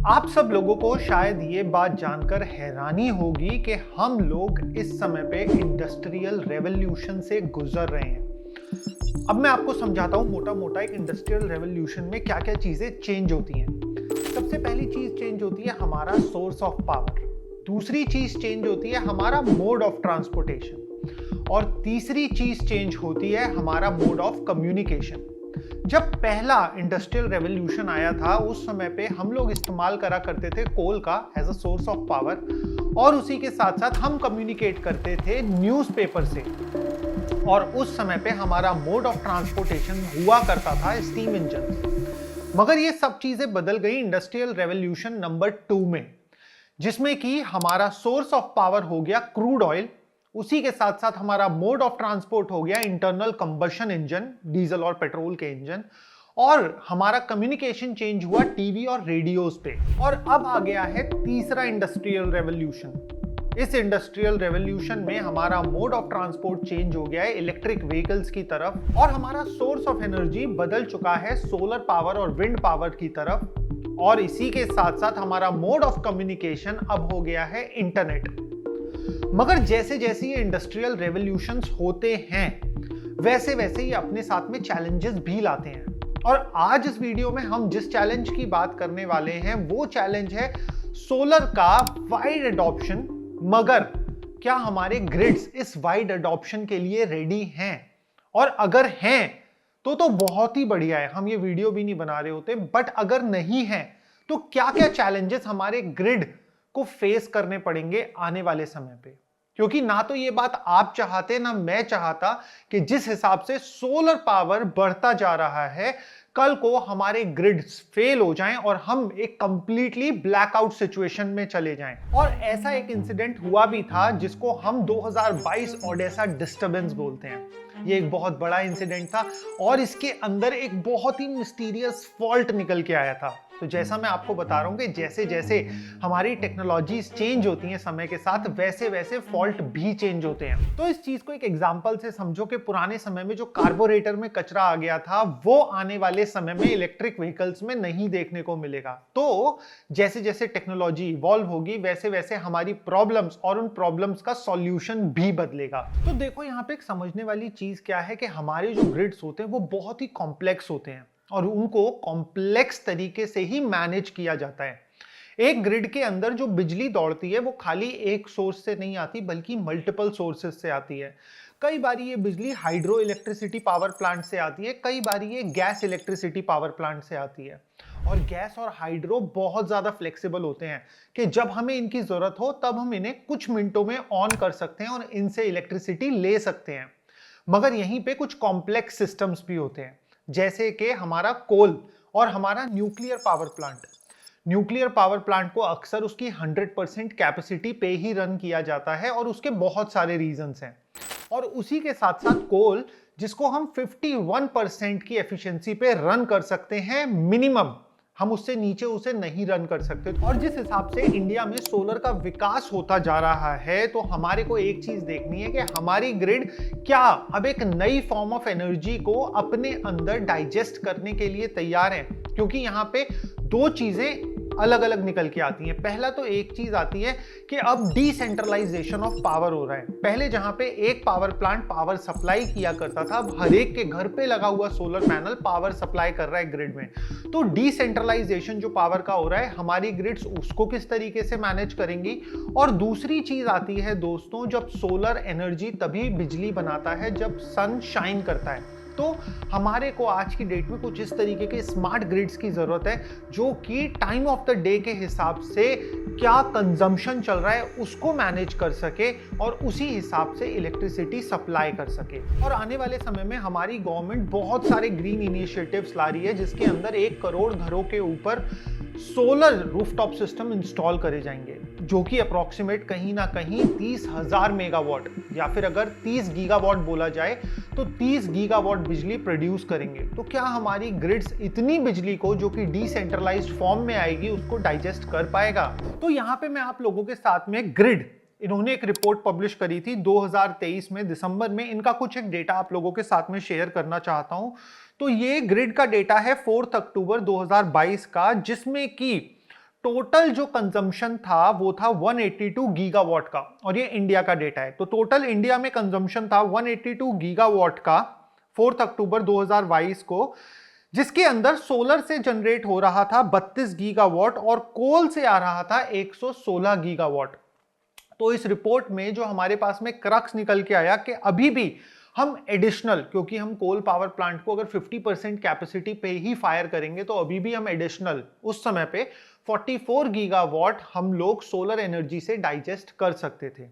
आप सब लोगों को शायद ये बात जानकर हैरानी होगी कि हम लोग इस समय पे इंडस्ट्रियल रेवोल्यूशन से गुजर रहे हैं। अब मैं आपको समझाता हूँ मोटा मोटा एक इंडस्ट्रियल रेवोल्यूशन में क्या क्या चीजें चेंज होती हैं। सबसे पहली चीज चेंज होती है हमारा सोर्स ऑफ पावर, दूसरी चीज चेंज होती है हमारा मोड ऑफ ट्रांसपोर्टेशन और तीसरी चीज चेंज होती है हमारा मोड ऑफ कम्युनिकेशन। जब पहला इंडस्ट्रियल रेवोल्यूशन आया था उस समय पे हम लोग इस्तेमाल करा करते थे कोल का as a source of power और उसी के साथ साथ हम कम्युनिकेट करते थे न्यूज़पेपर से और उस समय पे हमारा मोड ऑफ ट्रांसपोर्टेशन हुआ करता था स्टीम इंजन। मगर ये सब चीजें बदल गई इंडस्ट्रियल रेवोल्यूशन नंबर 2 में, जिसमें कि हमारा सोर्स ऑफ पावर हो गया क्रूड ऑयल, उसी के साथ साथ हमारा मोड ऑफ ट्रांसपोर्ट हो गया इंटरनल कंबशन इंजन, डीजल और पेट्रोल के इंजन, और हमारा कम्युनिकेशन चेंज हुआ टीवी और रेडियोस पे। और अब आ गया है तीसरा इंडस्ट्रियल रेवोल्यूशन। इस इंडस्ट्रियल रेवोल्यूशन में हमारा मोड ऑफ ट्रांसपोर्ट चेंज हो गया है इलेक्ट्रिक व्हीकल्स की तरफ और हमारा सोर्स ऑफ एनर्जी बदल चुका है सोलर पावर और विंड पावर की तरफ, और इसी के साथ साथ हमारा मोड ऑफ कम्युनिकेशन अब हो गया है इंटरनेट। मगर जैसे जैसे ये इंडस्ट्रियल रेवोल्यूशंस होते हैं वैसे वैसे ही अपने साथ में चैलेंजेस भी लाते हैं। और आज इस वीडियो में हम जिस चैलेंज की बात करने वाले हैं वो चैलेंज है सोलर का वाइड अडॉप्शन। मगर क्या हमारे ग्रिड्स इस वाइड अडॉप्शन के लिए रेडी हैं? और अगर हैं तो बहुत ही बढ़िया है, हम ये वीडियो भी नहीं बना रहे होते। बट अगर नहीं है तो क्या क्या चैलेंजेस हमारे ग्रिड को फेस करने पड़ेंगे आने वाले समय पे? क्योंकि ना तो ये बात आप चाहते ना मैं चाहता कि जिस हिसाब से सोलर पावर बढ़ता जा रहा है कल को हमारे ग्रिड्स फेल हो जाएं और हम एक कंप्लीटली ब्लैकआउट सिचुएशन में चले जाएं। और ऐसा एक इंसिडेंट हुआ भी था जिसको हम 2022 ओडेसा डिस्टर्बेंस बोलते हैं। ये एक बहुत बड़ा इंसिडेंट था और इसके अंदर एक बहुत ही मिस्टीरियस फॉल्ट निकल के आया था। तो जैसा मैं आपको बता रहा हूं कि जैसे जैसे हमारी टेक्नोलॉजीज चेंज होती हैं समय के साथ वैसे वैसे फॉल्ट भी चेंज होते हैं। तो इस चीज को एक एग्जांपल से समझो कि पुराने समय में जो कार्बोरेटर में कचरा आ गया था वो आने वाले समय में इलेक्ट्रिक व्हीकल्स में नहीं देखने को मिलेगा। तो जैसे जैसे टेक्नोलॉजी इवॉल्व होगी वैसे वैसे हमारी प्रॉब्लम्स और उन प्रॉब्लम्स का सॉल्यूशन भी बदलेगा। तो देखो यहाँ पे एक समझने वाली चीज क्या है कि हमारे जो ग्रिड्स होते हैं वो बहुत ही कॉम्प्लेक्स होते हैं और उनको कॉम्प्लेक्स तरीके से ही मैनेज किया जाता है। एक ग्रिड के अंदर जो बिजली दौड़ती है वो खाली एक सोर्स से नहीं आती बल्कि मल्टीपल सोर्सेस से आती है। कई बार ये बिजली हाइड्रो इलेक्ट्रिसिटी पावर प्लांट से आती है, कई बार ये गैस इलेक्ट्रिसिटी पावर प्लांट से आती है। और गैस और हाइड्रो बहुत ज्यादा फ्लेक्सिबल होते हैं कि जब हमें इनकी जरूरत हो तब हम इन्हें कुछ मिनटों में ऑन कर सकते हैं और इनसे इलेक्ट्रिसिटी ले सकते हैं। मगर यहीं पे कुछ कॉम्प्लेक्स सिस्टम्स भी होते हैं जैसे कि हमारा कोल और हमारा nuclear power plant. Nuclear power plant को अक्सर उसकी 100% कैपेसिटी पे ही रन किया जाता है और उसके बहुत सारे रीजंस हैं। और उसी के साथ साथ कोल जिसको हम 51% की एफिशिएंसी पे रन कर सकते हैं मिनिमम, हम उससे नीचे उसे नहीं रन कर सकते। और जिस हिसाब से इंडिया में सोलर का विकास होता जा रहा है तो हमारे को एक चीज देखनी है कि हमारी ग्रिड क्या अब एक नई फॉर्म ऑफ एनर्जी को अपने अंदर डाइजेस्ट करने के लिए तैयार है। क्योंकि यहाँ पे दो चीजें अलग अलग निकल के आती हैं। पहला तो एक चीज आती है कि अब डिसेंट्रलाइजेशन ऑफ पावर हो रहा है। पहले जहां पे एक पावर प्लांट पावर सप्लाई किया करता था, अब हर एक के घर पे लगा हुआ सोलर पैनल पावर सप्लाई कर रहा है ग्रिड में। तो डिसेंट्रलाइजेशन जो पावर का हो रहा है, हमारी ग्रिड्स उसको किस तरीके से मैनेज करेंगी। और दूसरी चीज आती है दोस्तों, जब सोलर एनर्जी तभी बिजली बनाता है जब सन शाइन करता है। तो हमारे को आज की डेट में कुछ इस तरीके के स्मार्ट ग्रिड्स की जरूरत है जो कि टाइम ऑफ द डे के हिसाब से क्या कंजम्पशन चल रहा है उसको मैनेज कर सके और उसी हिसाब से इलेक्ट्रिसिटी सप्लाई कर सके। और आने वाले समय में हमारी गवर्नमेंट बहुत सारे ग्रीन इनिशिएटिव्स ला रही है जिसके अंदर 1 करोड़ घरों के ऊपर सोलर रूफटॉप सिस्टम इंस्टॉल करे जाएंगे जो कि अप्रॉक्सीमेट कहीं ना कहीं 30,000 मेगावाट या फिर अगर 30 गीगावाट बोला जाए तो 30 गीगावाट बिजली प्रोड्यूस करेंगे। तो क्या हमारी ग्रिड्स इतनी बिजली को जो कि डिसेंट्रलाइज्ड फॉर्म में आएगी उसको डाइजेस्ट कर पाएगा? तो यहाँ पे मैं आप लोगों के साथ में ग्रिड, इन्होंने एक रिपोर्ट पब्लिश करी थी 2023 में दिसंबर में। इनका कुछ एक डेटा आप लोगों के साथ में शेयर करना चाहता हूं। तो ये ग्रिड का डेटा है 4 अक्टूबर 2022 का, जिसमें कि टोटल जो कंजम्पशन था वो था 182 गीगावाट का, और ये इंडिया का डेटा है। तो टोटल इंडिया में कंजम्पशन था 182 गीगावाट का 4 अक्टूबर 2022 को, जिसके अंदर सोलर से जनरेट हो रहा था 32 गीगावाट और कोल से आ रहा था 116 गीगावाट। तो इस रिपोर्ट में जो हमारे पास में क्रक्स निकल के आया कि अभी भी हम एडिशनल, क्योंकि हम कोल पावर प्लांट को अगर 50% कैपेसिटी पे ही फायर करेंगे तो अभी भी हम एडिशनल उस समय पे 44 गीगावाट हम लोग सोलर एनर्जी से डाइजेस्ट कर सकते थे।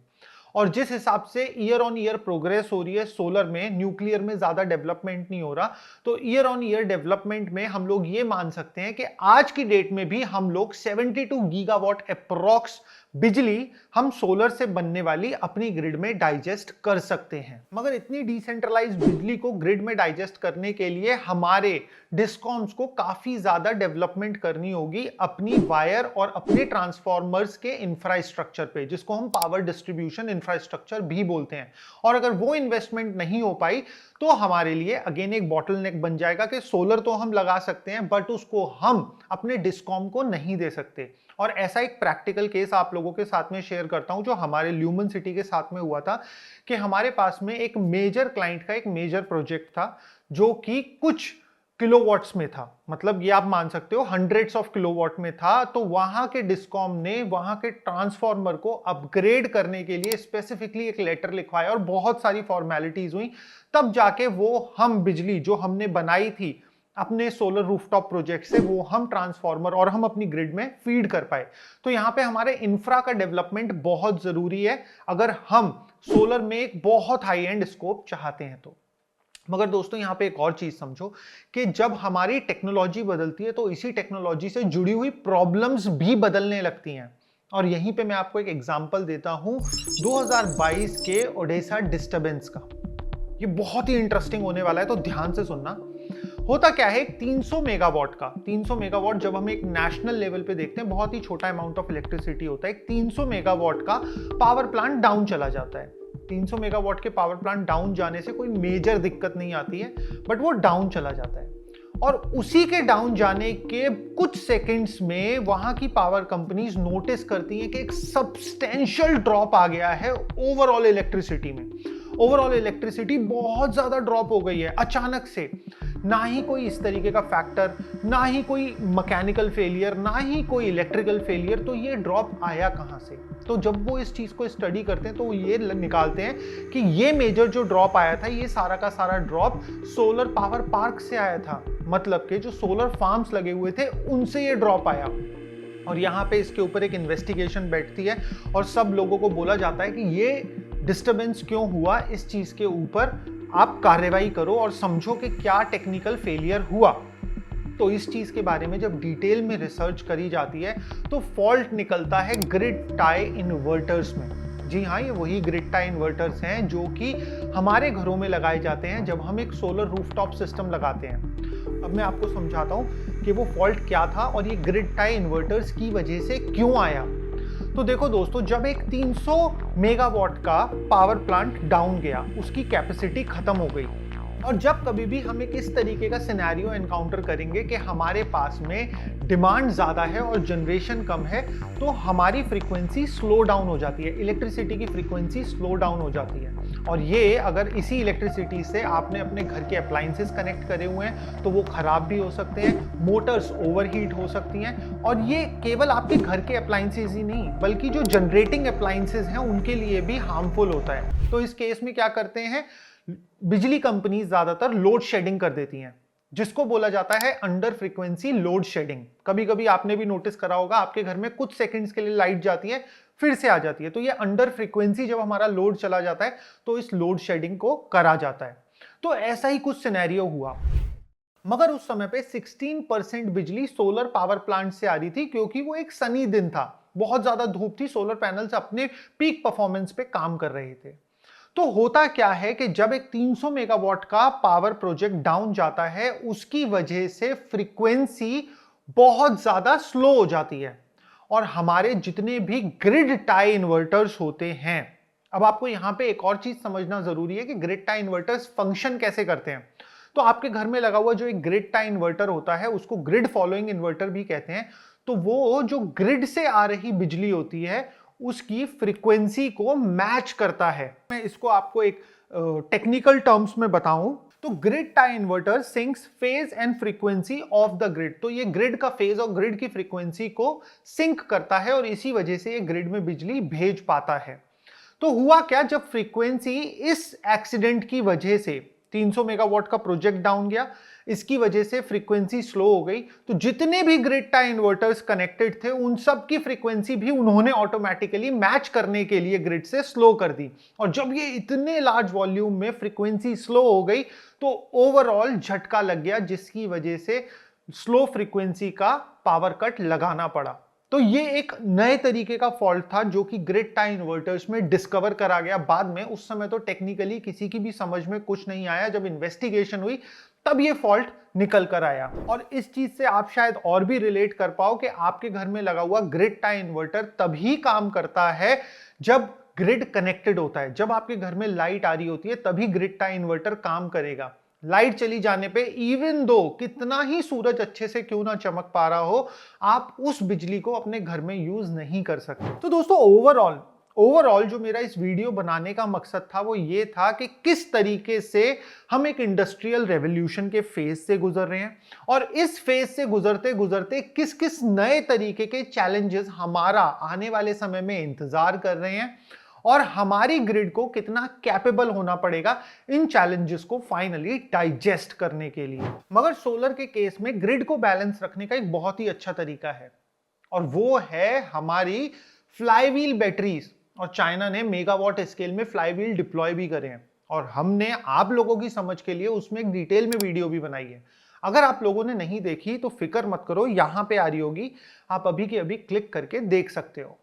और जिस हिसाब से ईयर ऑन ईयर प्रोग्रेस हो रही है सोलर में, न्यूक्लियर में ज्यादा डेवलपमेंट नहीं हो रहा, तो ईयर ऑन ईयर डेवलपमेंट में हम लोग ये मान सकते हैं कि आज की डेट में भी हम लोग 72 गीगावाट अप्रॉक्स बिजली हम सोलर से बनने वाली अपनी ग्रिड में डाइजेस्ट कर सकते हैं। मगर इतनी डिसेंट्रलाइज्ड बिजली को ग्रिड में डाइजेस्ट करने के लिए हमारे डिस्कॉम्स को काफी ज्यादा डेवलपमेंट करनी होगी अपनी वायर और अपने ट्रांसफॉर्मर्स के इंफ्रास्ट्रक्चर पे, जिसको हम पावर डिस्ट्रीब्यूशन इंफ्रास्ट्रक्चर भी बोलते हैं। और अगर वो इन्वेस्टमेंट नहीं हो पाई तो हमारे लिए अगेन एक बॉटलनेक बन जाएगा कि सोलर तो हम लगा सकते हैं बट उसको हम अपने डिस्कॉम को नहीं दे सकते। और ऐसा एक प्रैक्टिकल केस आप लोगों के साथ में शेयर करता हूं जो हमारे ल्यूमन सिटी के साथ में हुआ था कि हमारे पास में एक मेजर क्लाइंट का एक मेजर प्रोजेक्ट था जो कि कुछ किलोवाट्स में था, मतलब ये आप मान सकते हो हंड्रेड्स ऑफ किलोवाट में था। तो वहां के डिस्कॉम ने वहां के ट्रांसफॉर्मर को अपग्रेड करने के लिए स्पेसिफिकली एक लेटर लिखवाया और बहुत सारी फॉर्मेलिटीज हुई, तब जाके वो हम बिजली जो हमने बनाई थी अपने सोलर रूफटॉप प्रोजेक्ट से वो हम ट्रांसफॉर्मर और हम अपनी ग्रिड में फीड कर पाए। तो यहां पे हमारे इंफ्रा का डेवलपमेंट बहुत जरूरी है अगर हम सोलर में एक बहुत हाई एंड स्कोप चाहते हैं तो। मगर दोस्तों यहां पे एक और चीज समझो कि जब हमारी टेक्नोलॉजी बदलती है तो इसी टेक्नोलॉजी से जुड़ी हुई प्रॉब्लम्स भी बदलने लगती हैं। और यहीं पे मैं आपको एक एग्जांपल देता हूं 2022 के ओडेसा डिस्टर्बेंस का। ये बहुत ही इंटरेस्टिंग होने वाला है, तो ध्यान से सुनना। होता क्या है, 300 मेगावाट का, 300 मेगावाट जब हम एक नेशनल लेवल पे देखते हैं बहुत ही छोटा अमाउंट ऑफ इलेक्ट्रिसिटी होता है। 300 मेगावाट का पावर प्लांट डाउन चला जाता है। 300 मेगावाट के पावर प्लांट डाउन जाने से कोई मेजर दिक्कत नहीं आती है, बट वो डाउन चला जाता है। और उसी के डाउन जाने के कुछ सेकंड्स में वहां की पावर कंपनीज नोटिस करती हैं कि एक सब्सटेंशियल ड्रॉप आ गया है ओवरऑल इलेक्ट्रिसिटी में। ओवरऑल इलेक्ट्रिसिटी बहुत ज्यादा ड्रॉप हो गई है अचानक से। ना ही कोई इस तरीके का फैक्टर, ना ही कोई मैकेनिकल फेलियर, ना ही कोई इलेक्ट्रिकल फेलियर, तो ये ड्रॉप आया कहां से? तो जब वो इस चीज को स्टडी करते हैं तो वो ये निकालते हैं कि ये मेजर जो ड्रॉप आया था ये सारा का सारा ड्रॉप सोलर पावर पार्क से आया था, मतलब कि जो सोलर फार्म्स लगे हुए थे उनसे ये ड्रॉप आया। और यहाँ पे इसके ऊपर एक इन्वेस्टिगेशन बैठती है और सब लोगों को बोला जाता है कि ये डिस्टर्बेंस क्यों हुआ, इस चीज के ऊपर आप कार्रवाई करो और समझो कि क्या टेक्निकल फेलियर हुआ। तो इस चीज के बारे में जब डिटेल में रिसर्च करी जाती है तो फॉल्ट निकलता है ग्रिड टाई इन्वर्टर्स में। जी हाँ, ये वही ग्रिड टाई इन्वर्टर्स हैं जो कि हमारे घरों में लगाए जाते हैं जब हम एक सोलर रूफटॉप सिस्टम लगाते हैं। अब मैं आपको समझाता हूं कि वो फॉल्ट क्या था और ये ग्रिड टाई इन्वर्टर्स की वजह से क्यों आया। तो देखो दोस्तों, जब एक 300 मेगावाट का पावर प्लांट डाउन गया, उसकी कैपेसिटी खत्म हो गई, और जब कभी भी हम एक इस तरीके का सिनेरियो एनकाउंटर करेंगे कि हमारे पास में डिमांड ज़्यादा है और जनरेशन कम है, तो हमारी फ्रीक्वेंसी स्लो डाउन हो जाती है, इलेक्ट्रिसिटी की फ्रीक्वेंसी स्लो डाउन हो जाती है। और ये अगर इसी इलेक्ट्रिसिटी से आपने अपने घर के अप्लाइंसेस कनेक्ट करे हुए हैं तो वो खराब भी हो सकते हैं, मोटर्स ओवरहीट हो सकती हैं। और ये केवल आपके घर के अप्लाइंसेस ही नहीं बल्कि जो जनरेटिंग अप्लाइंसेस हैं उनके लिए भी हार्मफुल होता है। तो इस केस में क्या करते हैं, बिजली कंपनी ज्यादातर लोड शेडिंग कर देती हैं, जिसको बोला जाता है अंडर फ्रीक्वेंसी लोड शेडिंग। कभी कभी आपने भी नोटिस करा होगा, आपके घर में कुछ सेकंड्स के लिए लाइट जाती है फिर से आ जाती है, तो ये अंडर फ्रीक्वेंसी जब हमारा लोड चला जाता है तो इस लोड शेडिंग को करा जाता है। तो ऐसा ही कुछ सिनेरियो हुआ, मगर उस समय पे 16% बिजली सोलर पावर प्लांट से आ रही थी क्योंकि वो एक सनी दिन था, बहुत ज्यादा धूप थी, सोलर पैनल्स अपने पीक परफॉर्मेंस पे काम कर रहे थे। तो होता क्या है कि जब एक 300 मेगावाट का पावर प्रोजेक्ट डाउन जाता है उसकी वजह से फ्रीक्वेंसी बहुत ज्यादा स्लो हो जाती है और हमारे जितने भी ग्रिड टाई इन्वर्टर्स होते हैं। अब आपको यहां पे एक और चीज समझना जरूरी है कि ग्रिड टाई इन्वर्टर्स फंक्शन कैसे करते हैं। तो आपके घर में लगा हुआ जो एक ग्रिड टाई इन्वर्टर होता है उसको ग्रिड फॉलोइंग इन्वर्टर भी कहते हैं। तो वो जो ग्रिड से आ रही बिजली होती है उसकी फ्रीक्वेंसी को मैच करता है। मैं इसको आपको एक टेक्निकल टर्म्स में बताऊं तो grid tie inverter sinks phase and frequency of the grid. तो ये ग्रिड का फेज और ग्रिड की फ्रीक्वेंसी को सिंक करता है और इसी वजह से ये ग्रिड में बिजली भेज पाता है। तो हुआ क्या, जब फ्रीक्वेंसी इस एक्सीडेंट की वजह से 300 मेगावाट का प्रोजेक्ट डाउन गया, इसकी वजह से फ्रीक्वेंसी स्लो हो गई, तो जितने भी ग्रिड टाई इन्वर्टर्स कनेक्टेड थे उन सब की फ्रीक्वेंसी भी उन्होंने ऑटोमेटिकली मैच करने के लिए ग्रिड से स्लो कर दी। और जब ये इतने लार्ज वॉल्यूम में फ्रीक्वेंसी स्लो हो गई तो ओवरऑल झटका लग गया, जिसकी वजह से स्लो फ्रीक्वेंसी का पावर कट लगाना पड़ा। तो ये एक नए तरीके का फॉल्ट था जो कि ग्रिड टाई इन्वर्टर्स में डिस्कवर करा गया बाद में। उस समय तो टेक्निकली किसी की भी समझ में कुछ नहीं आया, जब इन्वेस्टिगेशन हुई तब ये फॉल्ट निकल कर आया। और इस चीज से आप शायद और भी रिलेट कर पाओ कि आपके घर में लगा हुआ ग्रिड टाई इन्वर्टर तभी काम करता है जब ग्रिड कनेक्टेड होता है। जब आपके घर में लाइट आ रही होती है तभी ग्रिड टाई इन्वर्टर काम करेगा। लाइट चली जाने पे इवन दो कितना ही सूरज अच्छे से क्यों ना चमक पा रहा हो, आप उस बिजली को अपने घर में यूज नहीं कर सकते। तो दोस्तों ओवरऑल जो मेरा इस वीडियो बनाने का मकसद था वो ये था कि किस तरीके से हम एक इंडस्ट्रियल रेवोल्यूशन के फेज से गुजर रहे हैं और इस फेज से गुजरते गुजरते किस किस नए तरीके के चैलेंजेस हमारा आने वाले समय में इंतजार कर रहे हैं और हमारी ग्रिड को कितना कैपेबल होना पड़ेगा इन चैलेंजेस को फाइनली डाइजेस्ट करने के लिए। मगर सोलर के केस में ग्रिड को बैलेंस रखने का एक बहुत ही अच्छा तरीका है और वो है हमारी फ्लाईव्हील बैटरीज। और चाइना ने मेगावाट स्केल में फ्लाईव्हील डिप्लॉय भी करे हैं और हमने आप लोगों की समझ के लिए उसमें एक डिटेल में वीडियो भी बनाई है। अगर आप लोगों ने नहीं देखी तो फिक्र मत करो, यहां पे आ रही होगी, आप अभी के अभी क्लिक करके देख सकते हो।